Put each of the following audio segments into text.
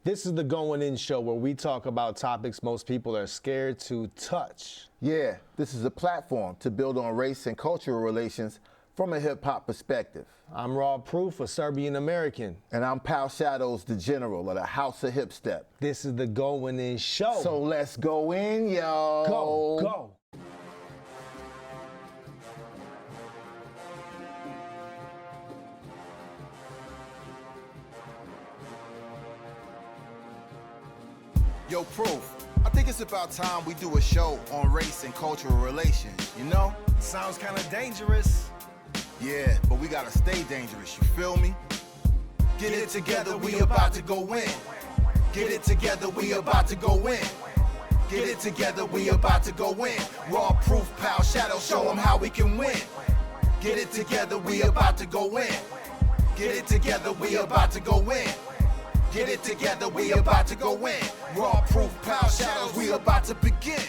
This is the Going In Show where we talk about topics most people are scared to touch. Yeah, this is a platform to build on race and cultural relations from a hip-hop perspective. I'm Raw Proof, a Serbian American. And I'm Pal Shadows, the General of the House of Hip Step. This is the Going In Show. So let's go in, yo. Go. Yo, Proof, I think it's about time we do a show on race and cultural relations, you know? Sounds kind of dangerous. Yeah, but we gotta stay dangerous, you feel me? Get it together, we about to go in. Get it together, we about to go in. Get it together, we about to go in. Raw Proof, Pal Shadow, show them how we can win. Get it together, we about to go in. Get it together, we about to go in. Get it together, we about to go in. Raw Proof, Pal Shadows, we about to begin.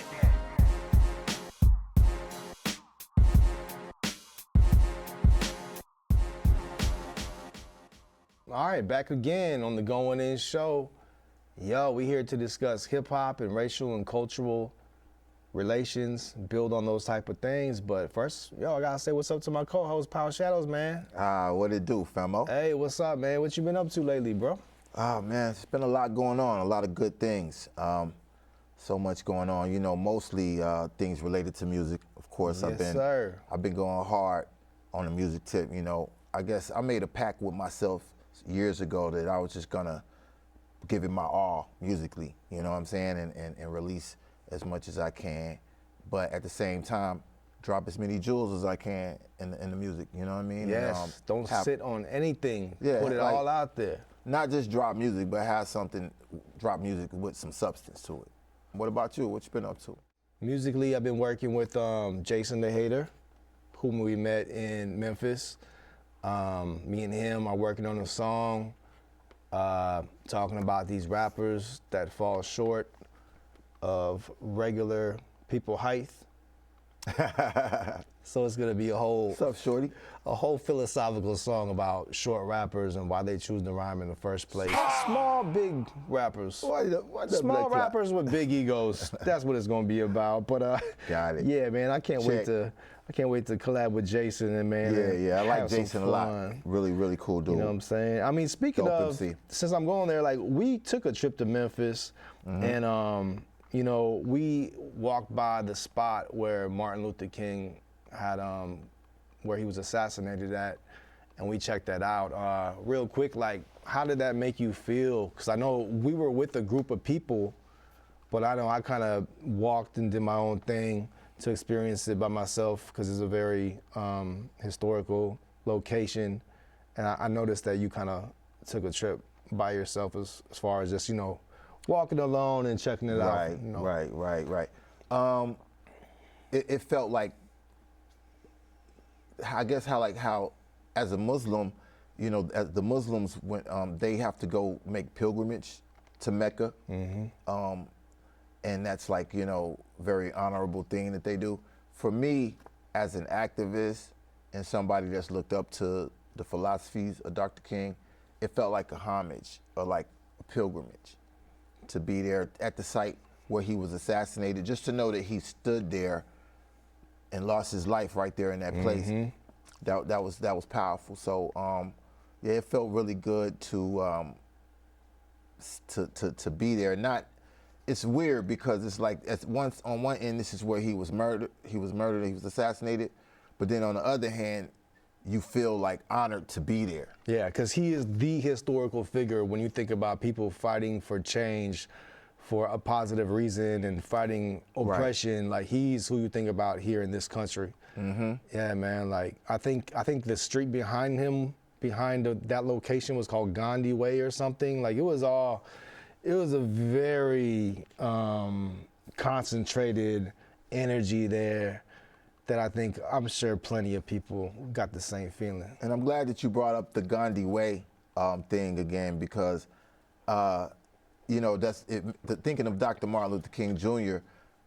All right, back again on the Going In Show. Yo, we here to discuss hip-hop and racial and cultural relations, build on those type of things. But first, yo, I gotta say what's up to my co-host, Pal Shadows, man. What it do, famo? Hey, what's up, man? What you been up to lately, bro? Oh, man, it's been a lot going on, a lot of good things. So much going on, you know, mostly things related to music. Of course, Yes, I've been going hard on the music tip, you know. I guess I made a pact with myself years ago that I was just gonna give it my all musically, you know what I'm saying, and release as much as I can, but at the same time, drop as many jewels as I can in the music, you know what I mean? Yes, And, don't sit on anything. Yeah, Put it like- all out there. Not just drop music, but have something, drop music with some substance to it. What about you? What you been up to? Musically, I've been working with Jason the Hater, whom we met in Memphis. Me and him are working on a song talking about these rappers that fall short of regular people height. So it's gonna be a whole What's up, shorty? philosophical song about short rappers and why they choose to rhyme in the first place. Small, big rappers. Why the Small blood clot? rappers with big egos. That's what it's gonna be about. But Got it. yeah, man, I can't wait Check. to collab with Jason and man. and Yeah, I like have some Jason a lot. fun. Really, really cool dude. You know what I'm saying? I mean, speaking Dope of, MC. since I'm going there, like we took a trip to Memphis, and you know, we walked by the spot where Martin Luther King had, where he was assassinated at, and we checked that out. Real quick, like, how did that make you feel? Because I know we were with a group of people, but I know I kind of walked and did my own thing to experience it by myself because it's a very historical location, and I noticed that you kind of took a trip by yourself as far as just, you know, walking alone and checking it out. You know. Right. It felt like, I guess how as a Muslim, you know, as the Muslims went, they have to go make pilgrimage to Mecca, and that's like, you know, very honorable thing that they do. For me, as an activist and somebody that's looked up to the philosophies of Dr. King, it felt like a homage or like a pilgrimage to be there at the site where he was assassinated, just to know that he stood there and lost his life right there in that place. That was powerful. So yeah, it felt really good to be there. It's weird because it's like on one end, this is where he was murdered, he was assassinated, but then on the other hand, you feel like honored to be there. Yeah, because he is the historical figure when you think about people fighting for change for a positive reason and fighting oppression. Like, he's who you think about here in this country. Yeah, man. Like, I think the street behind him, that location was called Gandhi Way or something. Like, it was a very concentrated energy there that I'm sure plenty of people got the same feeling. And I'm glad that you brought up the Gandhi Way thing again, because you know, thinking of Dr. Martin Luther King Jr.,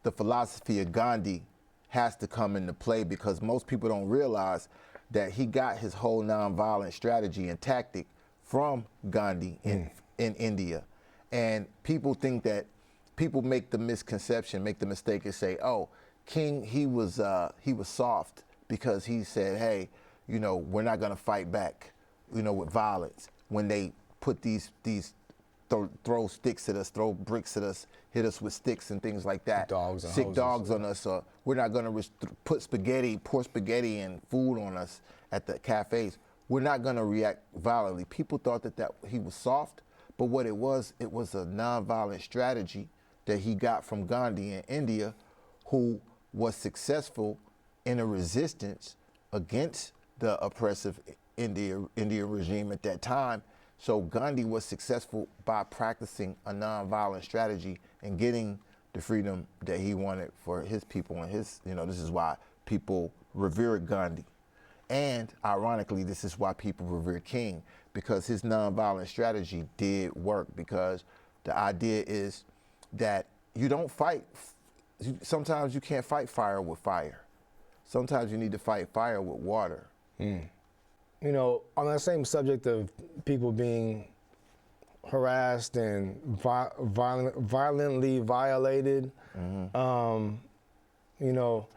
the philosophy of Gandhi has to come into play, because most people don't realize that he got his whole nonviolent strategy and tactic from Gandhi in India. And people think that, people make the misconception, make the mistake and say, oh, King, he was soft because he said, hey, you know, we're not gonna fight back, you know, with violence. When they put these throw sticks at us, throw bricks at us, hit us with sticks and things like that. Dogs and sick hoses. dogs on us, or we're not gonna pour spaghetti and food on us at the cafes. We're not gonna react violently. People thought that he was soft, but what it was a nonviolent strategy that he got from Gandhi in India, who was successful in a resistance against the oppressive India regime at that time. So Gandhi was successful by practicing a nonviolent strategy and getting the freedom that he wanted for his people and his, you know, this is why people revere Gandhi. And ironically, this is why people revere King, because his nonviolent strategy did work, because the idea is that you don't fight, sometimes you can't fight fire with fire. Sometimes you need to fight fire with water. You know, on that same subject of people being harassed and violently violated, you know,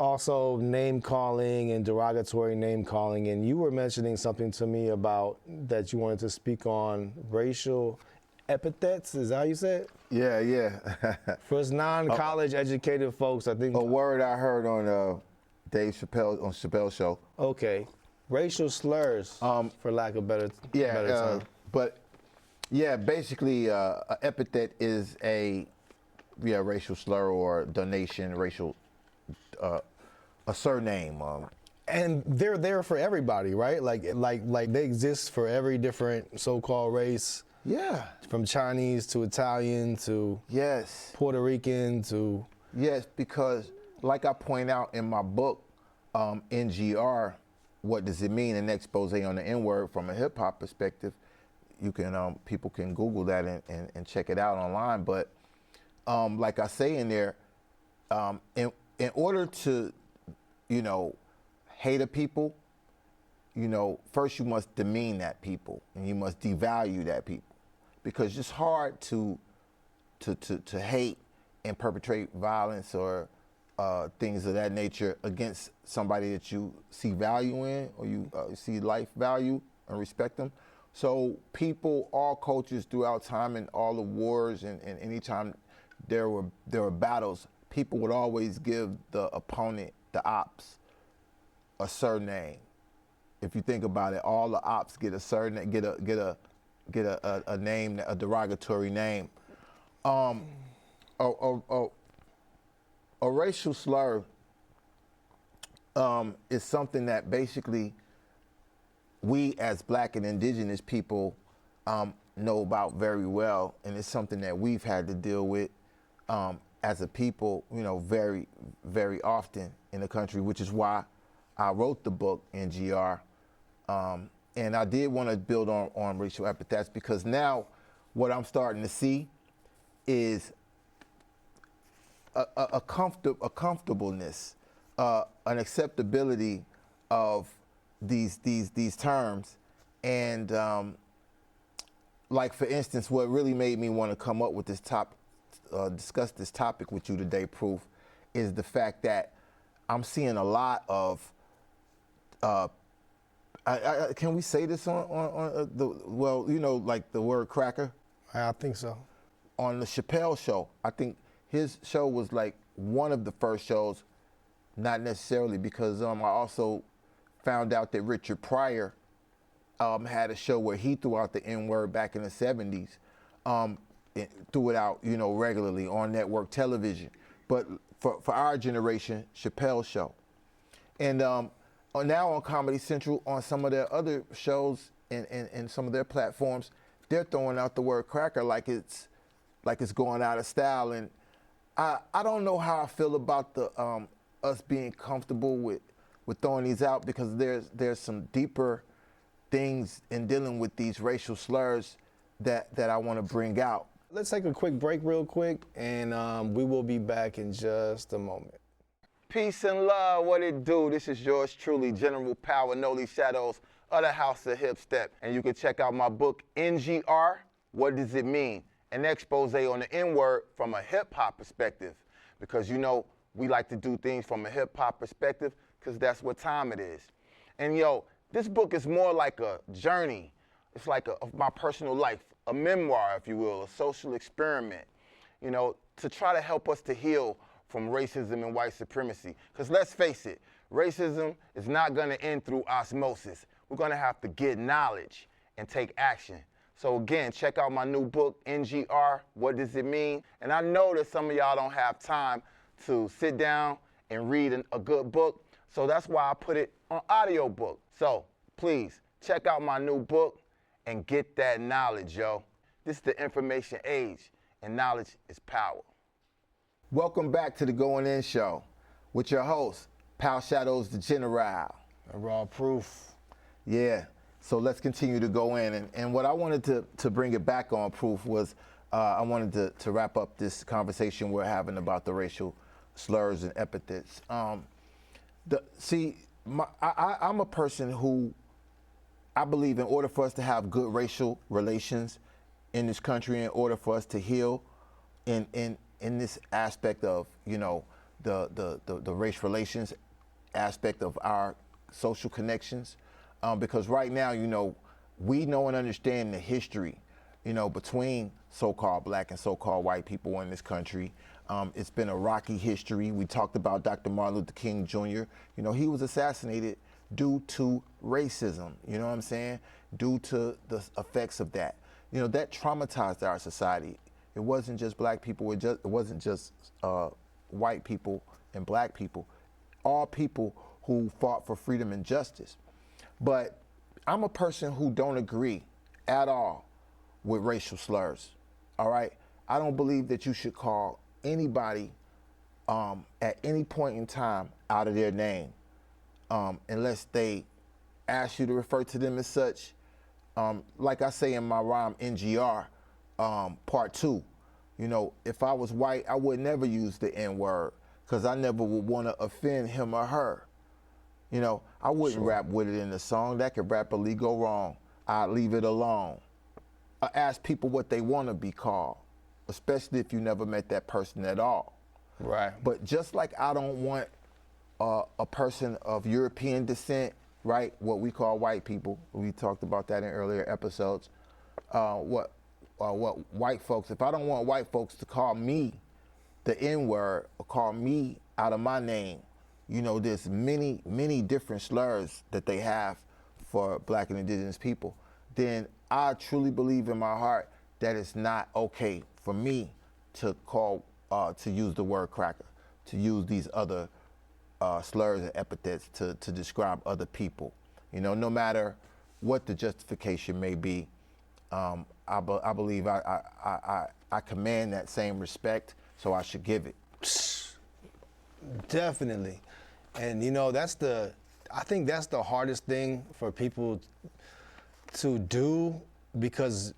also name calling and derogatory name calling. And you were mentioning something to me about that you wanted to speak on racial epithets. Is that how you said it? Yeah. For us non-college educated folks, I think. A word I heard on Dave Chappelle, on Chappelle's show. Okay. Racial slurs, for lack of better term. But yeah, basically, an epithet is a racial slur or donation, racial, a surname. And they're there for everybody, right? Like they exist for every different so-called race. Yeah. From Chinese to Italian to Puerto Rican to. Yes, because like I point out in my book, NGR, What Does It Mean? An expose on the N-word from a hip hop perspective. You can, people can Google that and check it out online. But like I say in there, in order to, you know, hate a people, you know, first you must demean that people and you must devalue that people, because it's hard to hate and perpetrate violence or things of that nature against somebody that you see value in, or you see life value and respect them. So people, all cultures throughout time, and all the wars and anytime there were battles, people would always give the opponent, the ops, a surname. If you think about it, all the ops get a surname, get a name, a derogatory name. A racial slur is something that basically we as Black and indigenous people know about very well, and it's something that we've had to deal with as a people, you know, very, very often in the country, which is why I wrote the book, NGR. And I did want to build on racial epithets, because now what I'm starting to see is a comfortableness, an acceptability of these terms. And like, for instance, what really made me want to come up with this discuss this topic with you today, Proof, is the fact that I'm seeing a lot of, can we say this on well, you know, like the word cracker? I think so. On the Chappelle show, I think his show was like one of the first shows, not necessarily, because I also found out that Richard Pryor had a show where he threw out the N-word back in the 70s, threw it out, you know, regularly on network television. But for our generation, Chappelle's show. And now on Comedy Central, on some of their other shows and some of their platforms, they're throwing out the word cracker like it's going out of style. And I don't know how I feel about the us being comfortable with throwing these out, because there's some deeper things in dealing with these racial slurs that I want to bring out. Let's take a quick break real quick, and we will be back in just a moment. Peace and love, what it do? This is yours truly, General Power, Noli Shadows of the House of Hip Step. And you can check out my book, NGR, What Does It Mean? an expose on the N-word from a hip-hop perspective, because you know we like to do things from a hip-hop perspective because that's what time it is. And yo, this book is more like a journey. It's like of my personal life, a memoir, if you will, a social experiment, you know, to try to help us to heal from racism and white supremacy. Because let's face it, racism is not going to end through osmosis. We're going to have to get knowledge and take action. So again, check out my new book, NGR, What Does It Mean? And I know that some of y'all don't have time to sit down and read a good book, so that's why I put it on audiobook. So please, check out my new book and get that knowledge, yo. This is the information age, and knowledge is power. Welcome back to the Going In Show with your host, Pal Shadows the General. Raw proof. Yeah, so let's continue to go in. And what I wanted to bring it back on, Proof, was I wanted to wrap up this conversation we're having about the racial slurs and epithets. I'm a person who, I believe in order for us to have good racial relations in this country, in order for us to heal in this aspect of, you know, the race relations aspect of our social connections, because right now, you know, we know and understand the history, you know, between so-called black and so-called white people in this country. It's been a rocky history. We talked about Dr. Martin Luther King Jr. You know, he was assassinated due to racism, you know what I'm saying? Due to the effects of that. You know, that traumatized our society. It wasn't just black people, it wasn't just white people and black people, all people who fought for freedom and justice. But I'm a person who don't agree at all with racial slurs, all right? I don't believe that you should call anybody at any point in time out of their name unless they ask you to refer to them as such. Like I say in my rhyme, NGR, part 2, you know, if I was white, I would never use the N-word because I never would want to offend him or her. You know, I wouldn't rap with it in the song. That could rapidly go wrong. I'd leave it alone. I ask people what they want to be called, especially if you never met that person at all. Right. But just like I don't want a person of European descent, right, what we call white people, we talked about that in earlier episodes, what white folks, if I don't want white folks to call me the N-word or call me out of my name, you know, there's many, many different slurs that they have for black and indigenous people, then I truly believe in my heart that it's not okay for me to call, to use the word cracker, to use these other slurs and epithets to describe other people. You know, no matter what the justification may be, I believe I command that same respect, so I should give it. Definitely. And you know, I think that's the hardest thing for people to do, because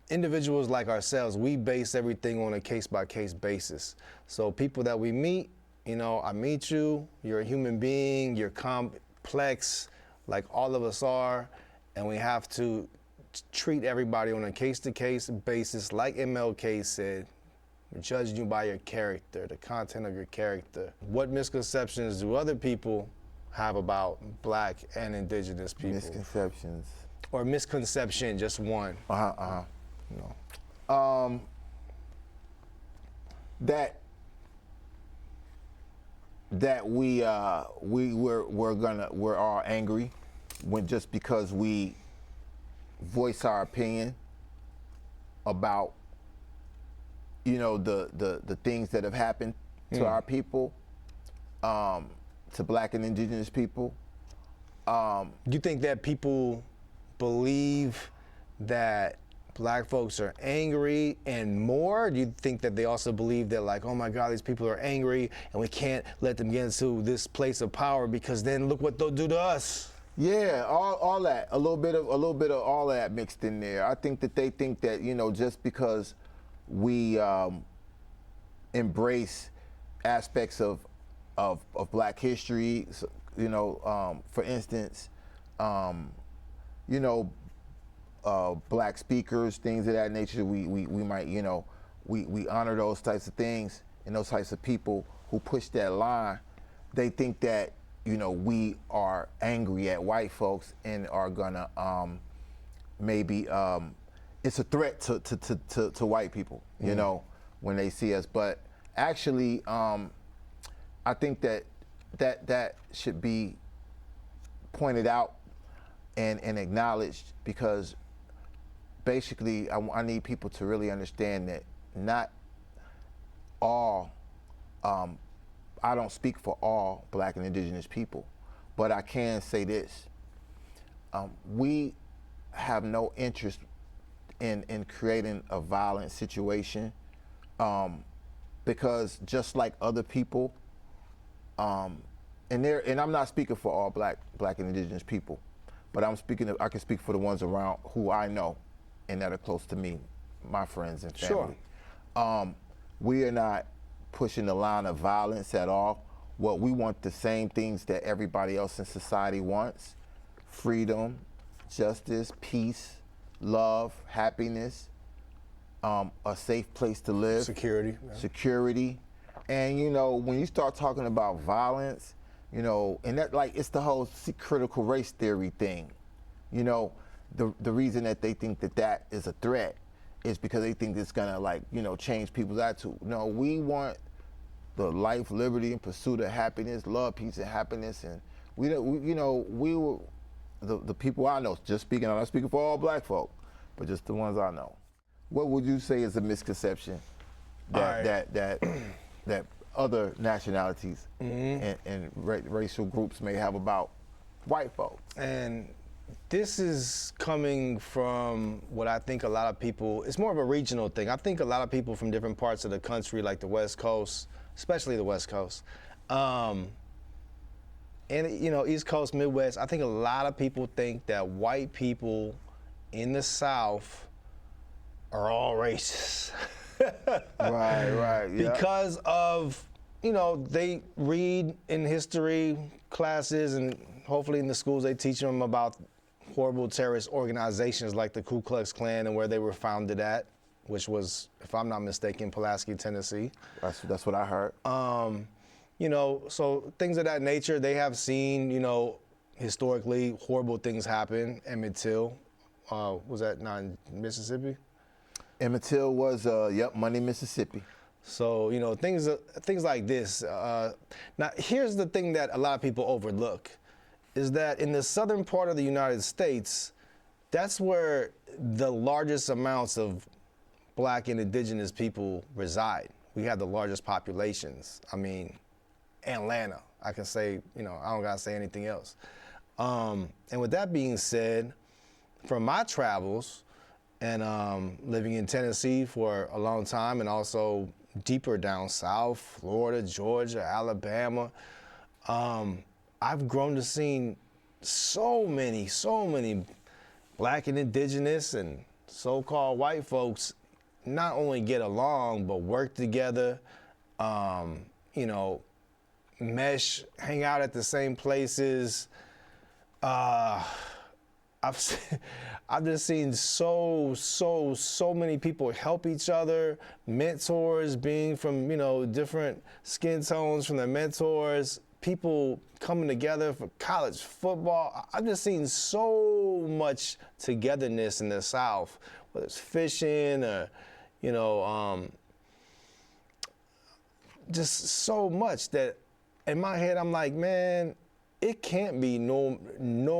individuals like ourselves, we base everything on a case-by-case basis. So people that we meet, you know, I meet you, you're a human being, you're complex, like all of us are, and we have to treat everybody on a case-to-case basis, like MLK said. We're judging you by your character, the content of your character. What misconceptions do other people have about black and indigenous people? Misconceptions. Or misconception, just one. You know. That we're all angry when just because we voice our opinion about, you know, the things that have happened to our people, to black and indigenous people. Do you think that people believe that black folks are angry and more? Do you think that they also believe that, like, oh my God, these people are angry and we can't let them get into this place of power because then look what they'll do to us? Yeah, all that, a little bit of all that mixed in there. I think that they think that, you know, just because we embrace aspects of black history, you know, for instance, you know, black speakers, things of that nature. We might, you know, we honor those types of things and those types of people who push that line. They think that, you know, we are angry at white folks and are gonna maybe it's a threat to white people, you know, when they see us. But actually, I think that should be pointed out and acknowledged, because basically I need people to really understand that not all, I don't speak for all black and indigenous people, but I can say this. We have no interest in creating a violent situation, because just like other people, and I'm not speaking for all black and indigenous people, but I can speak for the ones around who I know and that are close to me, my friends and family. Sure. We are not pushing the line of violence at all. What we want, the same things that everybody else in society wants: freedom, justice, peace, love, happiness, a safe place to live. Security. Yeah. Security. And, you know, when you start talking about violence, you know, and that, like, it's the whole critical race theory thing. You know, the reason that they think that is a threat is because they think it's gonna, like, you know, change people's attitude. No, we want the life, liberty, and pursuit of happiness, love, peace, and happiness. And we you know, we were the people I know, just speaking, I'm not speaking for all black folk, but just the ones I know. What would you say is a misconception that other nationalities and racial groups may have about white folks? And this is coming from what I think a lot of people, it's more of a regional thing. I think a lot of people from different parts of the country, like the West Coast, especially the West Coast, and, you know, East Coast, Midwest, I think a lot of people think that white people in the South are all racist. Right, yeah. Because of, you know, they read in history classes, and hopefully in the schools they teach them about horrible terrorist organizations like the Ku Klux Klan and where they were founded at, which was, if I'm not mistaken, Pulaski, Tennessee. That's what I heard. You know, so things of that nature, they have seen, you know, historically horrible things happen. Emmett Till, was that not in Mississippi? Emmett Till was, Money, Mississippi. So, you know, things like this. Now, here's the thing that a lot of people overlook, is that in the southern part of the United States, that's where the largest amounts of black and indigenous people reside. We have the largest populations. I mean, Atlanta, I can say, you know, I don't gotta say anything else. And with that being said, from my travels and living in Tennessee for a long time, and also deeper down south, Florida, Georgia, Alabama, I've grown to see so many black and indigenous and so-called white folks not only get along, but work together, you know, mesh, hang out at the same places. I've just seen so many people help each other, mentors being from, you know, different skin tones from their mentors, people coming together for college football. I've just seen so much togetherness in the South, whether it's fishing or, you know, just so much that in my head I'm like, man, it can't be no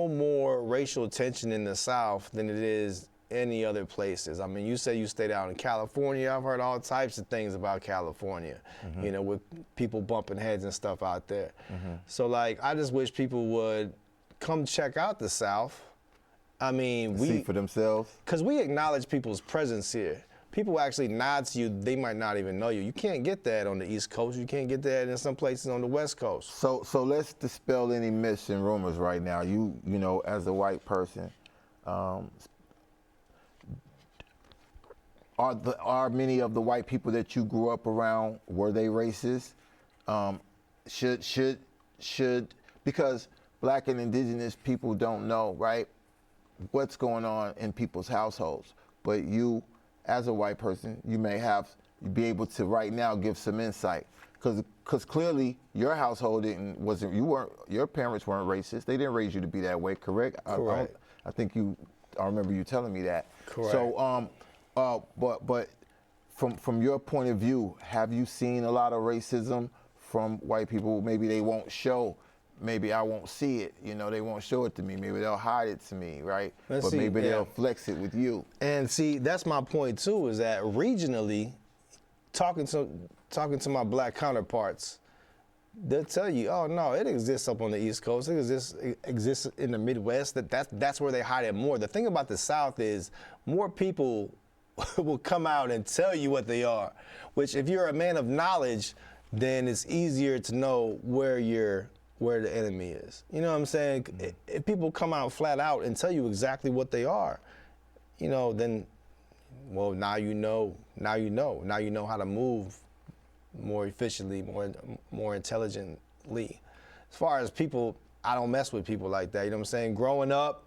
more racial tension in the South than it is any other places. I mean, you say you stayed out in California. I've heard all types of things about California, you know, with people bumping heads and stuff out there. So, like, I just wish people would come check out the South. I mean, See for themselves. Because we acknowledge people's presence here. People actually nod to you, they might not even know you. You can't get that on the East Coast. You can't get that in some places on the West Coast. So let's dispel any myths and rumors right now. You know, as a white person, are many of the white people that you grew up around, were they racist? Should because black and indigenous people don't know, right? what's going on in people's households. But you, as a white person, you may be able to right now give some insight. Because clearly your household your parents weren't racist. They didn't raise you to be that way, correct? Correct. I remember you telling me that. Correct. So, but from your point of view, have you seen a lot of racism from white people? Maybe they won't show. Maybe I won't see it. You know, they won't show it to me. Maybe they'll hide it to me, right? Maybe they'll flex it with you. And see, that's my point too. Is that regionally, talking to my black counterparts, they'll tell you, oh no, it exists up on the East Coast. It exists in the Midwest. That's where they hide it more. The thing about the South is more people will come out and tell you what they are, which if you're a man of knowledge, then it's easier to know where the enemy is. You know what I'm saying? If people come out flat out and tell you exactly what they are, you know, then, well, now you know how to move more efficiently, more intelligently. As far as people, I don't mess with people like that. You know what I'm saying? Growing up,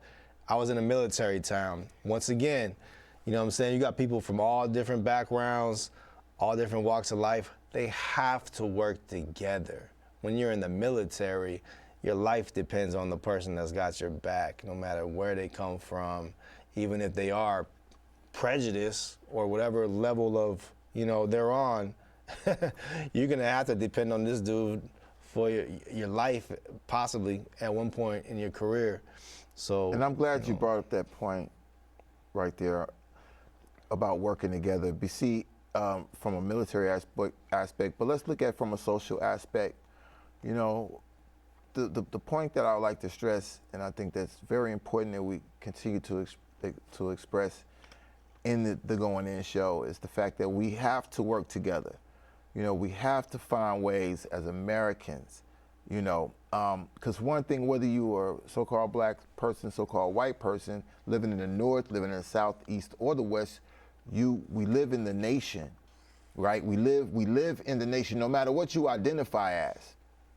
I was in a military town. Once again, you know what I'm saying? You got people from all different backgrounds, all different walks of life. They have to work together. When you're in the military, your life depends on the person that's got your back, no matter where they come from, even if they are prejudiced or whatever level of, you know, they're on. You're gonna have to depend on this dude for your life, possibly at one point in your career. So. And I'm glad you brought up that point right there about working together. See, from a military aspect, but let's look at it from a social aspect. You know, the point that I would like to stress, and I think that's very important that we continue to express in the Going In show, is the fact that we have to work together. You know, we have to find ways as Americans, you know, because one thing, whether you are a so-called black person, so-called white person, living in the North, living in the South, East, or the West, we live in the nation, right? We live in the nation, no matter what you identify as.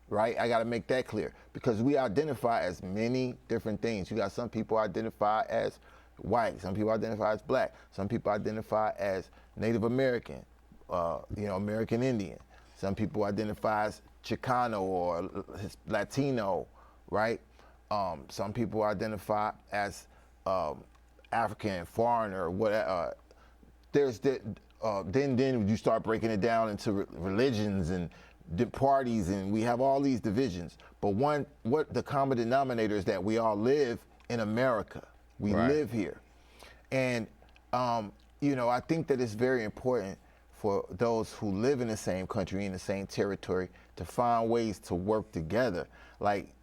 Right? I got to make that clear, because we identify as many different things. You got some people identify as white, some people identify as black, some people identify as Native American, you know, American Indian. Some people identify as Chicano or Latino, right? Some people identify as African, foreigner, whatever. Then you start breaking it down into religions and parties, and we have all these divisions. But what the common denominator is that we all live in America. We live here. And, you know, I think that it's very important for those who live in the same country, in the same territory, to find ways to work together. Like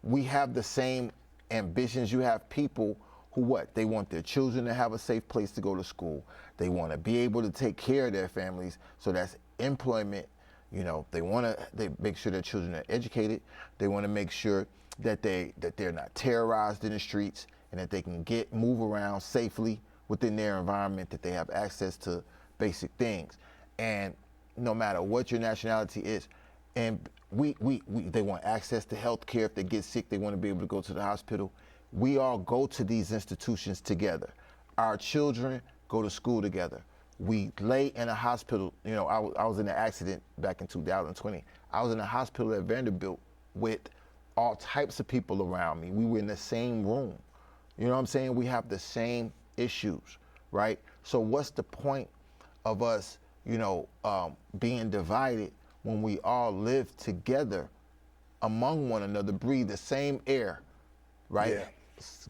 we have the same ambitions. You have people who they want their children to have a safe place to go to school. They want to be able to take care of their families. So that's employment. You know, they make sure their children are educated. They want to make sure that they're not terrorized in the streets, and that they can move around safely within their environment, that they have access to basic things. And no matter what your nationality is, and they want access to health care. If they get sick, they want to be able to go to the hospital. We all go to these institutions together. Our children go to school together. We lay in a hospital. You know, I was in an accident back in 2020. I was in a hospital at Vanderbilt with all types of people around me. We were in the same room. You know what I'm saying? We have the same issues, right? So what's the point of us, you know, being divided when we all live together among one another, breathe the same air, right? Yeah.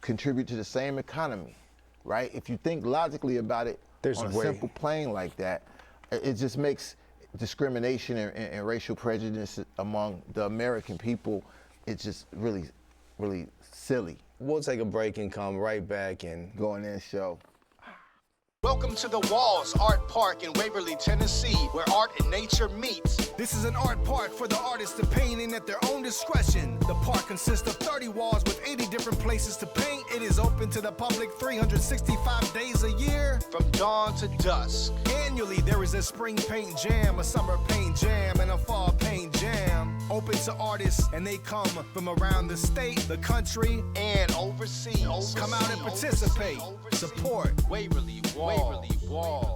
Contribute to the same economy, right? If you think logically about it, on a simple plane like that, it just makes discrimination and racial prejudice among the American people, it's just really, really silly. We'll take a break and come right back and Going In show. Welcome to the Walls Art Park in Waverly, Tennessee, where art and nature meet. This is an art park for the artists to paint in at their own discretion. The park consists of 30 walls with 80 different places to paint. It is open to the public 365 days a year, from dawn to dusk. Annually, there is a spring paint jam, a summer paint jam, and a fall paint jam. Open to artists, and they come from around the state, the country, and overseas. Come out and participate. Support Waverly Wall.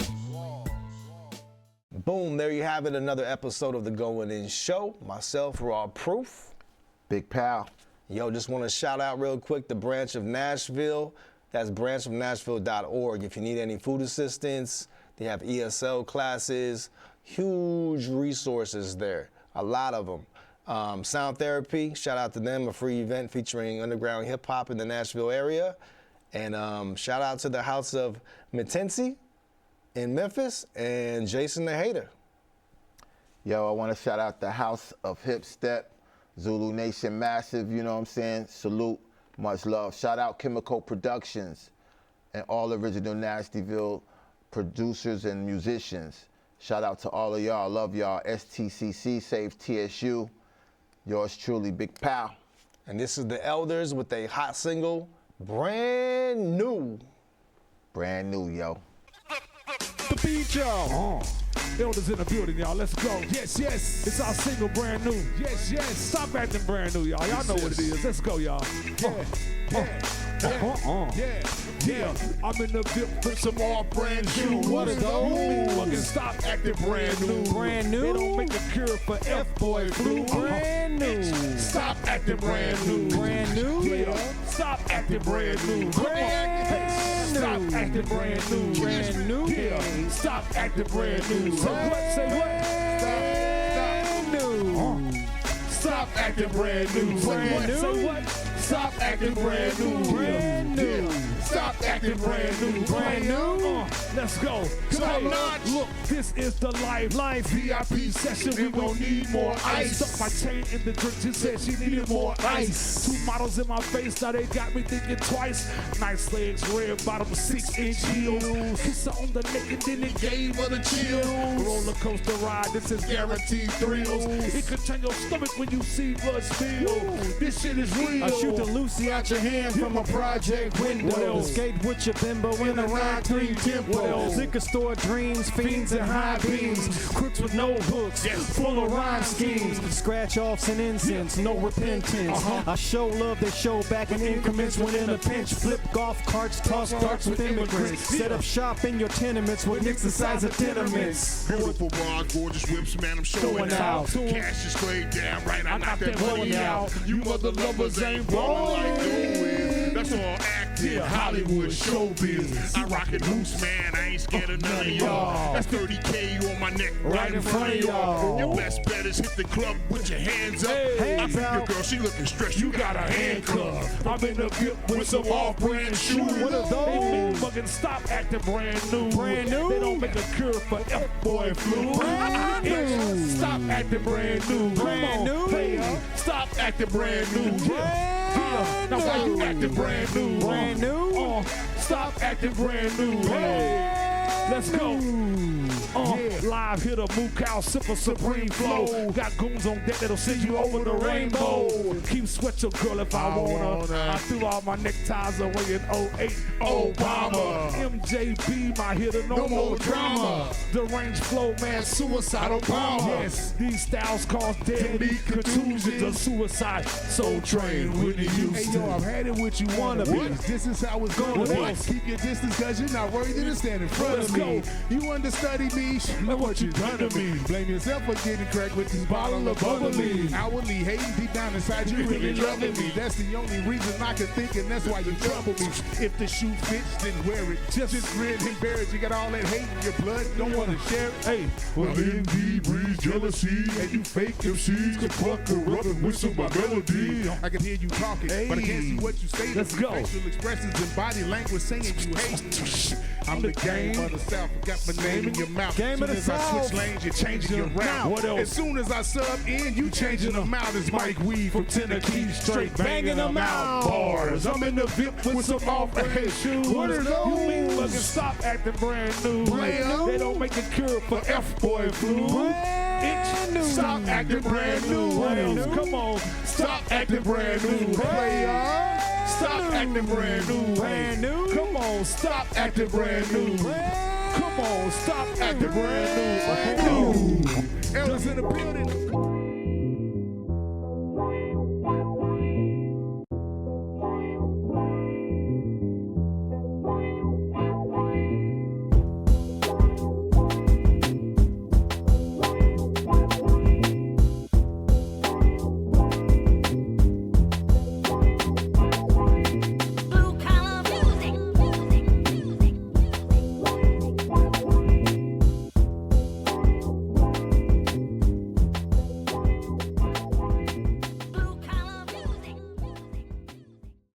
Boom, there you have it, another episode of the Going In Show. Myself, Raw Proof. Big Pal. Yo, just want to shout out real quick the Branch of Nashville. That's branchofnashville.org. If you need any food assistance, they have ESL classes, huge resources there, a lot of them. Sound Therapy, shout out to them, a free event featuring underground hip hop in the Nashville area. And shout out to the House of Mitensi in Memphis, and Jason the Hater. Yo, I want to shout out the House of Hip Step, Zulu Nation Massive, you know what I'm saying? Salute, much love. Shout out Chemical Productions and all original Nastyville producers and musicians. Shout out to all of y'all, love y'all. STCC, Save TSU. Yours truly, Big Pal. And this is the Elderz with a hot single, Brand New. Brand new, yo. The beat, y'all. Elderz in the building, y'all. Let's go. Yes, yes. It's our single, Brand New. Yes, yes. Stop acting brand new, y'all. Y'all know what it is. Let's go, y'all. Yeah. I'm in the VIP with some all brand new. What are those? Fucking stop acting brand new. Brand new? They don't make a cure for F-boy flu. Brand new. Stop acting brand new. Brand new? Yeah. Stop acting brand new. Brand new. Stop acting brand new. Brand new. Yeah. Stop acting brand new. Say what? Say what? Brand new. Stop acting brand new. Brand new. Say what? Stop acting brand new. Brand new. Stop acting brand new. Brand new. Let's go. Top notch. Look, this is the life VIP session. We gon' need more ice. Stuck my chain in the drink. She said she needed more ice. Two models in my face. Now they got me thinking twice. Nice legs, red bottom, 6-inch heels. Kiss her on the neck and then it gave her the chill. Roller coaster ride. This is guaranteed thrills. It could turn your stomach when you see blood spill. This shit is real. I shoot the Lucy out your hand from a project window. Skate with your bimbo in a ride 3 tempo. Liquor store dreams, fiends and high beams. Crooks with notebooks, full of rhyme schemes. Scratch offs and incense, no repentance. I show love, they show back in increments when in a pinch. Flip golf carts, toss darts with immigrants. Set up shop in your tenements with nicks the size of tenements. Beautiful bras, gorgeous whips, man, I'm showing out. Cash is straight down right, I knock that money out. You mother lovers ain't ballin' like doing. That's all acting, Hollywood showbiz. I rock it loose, man, I ain't scared of none of y'all. That's 30K on my neck right in front of y'all. Your best bet is hit the club with your hands up. I think your girl, she looking stressed, you got a handcuff. I'm in the VIP with some off-brand shoes. What are those? They mean fucking stop acting brand new. Brand new? They don't make a cure for F-boy flu. Brand new. Stop acting brand new. Brand new. Player, stop acting brand new. Yeah. Now why you acting brand new? Brand new? Stop acting brand new. Hey, let's go. Live hitter, Moo Cow, sipper, supreme flow. Got goons on deck that'll send you over the rainbow. Keep sweat your girl if I wanna. I threw all my neckties away in 08. Obama. MJB, my hitter, no more drama. The range flow, man, suicidal bomber. Yes, these styles cause deadly contusions of suicide. Soul Train, Whitney Houston. Hey yo, I'm headed what you wanna be. This is how it's gonna be. Keep your distance cause you're not worthy to stand in front of me. You understudy me, look what you done to me. Blame yourself for getting cracked with this bottle of bubbly. Outwardly hating, deep down inside you really loving me. That's the only reason I can think, and that's why you trouble me. If the shoe fits, then wear it. Just grin and bear it. You got all that hate in your blood, don't wanna share it. Hey, well, envy breeds jealousy, and you fake MCs can fuck her up and whistle my melody. I can hear you talking, but I can't see what you say. Let's go. Facial expressions and body language saying you hate. I'm the game of the South. Got my name in your mouth. Game of the As soon as I South. switch lanes, you're changing your route. What else? As soon as I sub in, you changing them out. It's Mike Weed from Tennessee, straight banging them out. Bars. I'm in the VIP with some off-brand shoes. What are those? You mean fucking stop acting brand new. Brand new? They don't make a cure for F-boy flu. inch. Stop acting brand new. What else? Come on. Stop acting brand new. Player. Stop acting brand new. Brand new. Come on. Stop acting brand new. Come on. Stop acting brand new. Elderz in the building.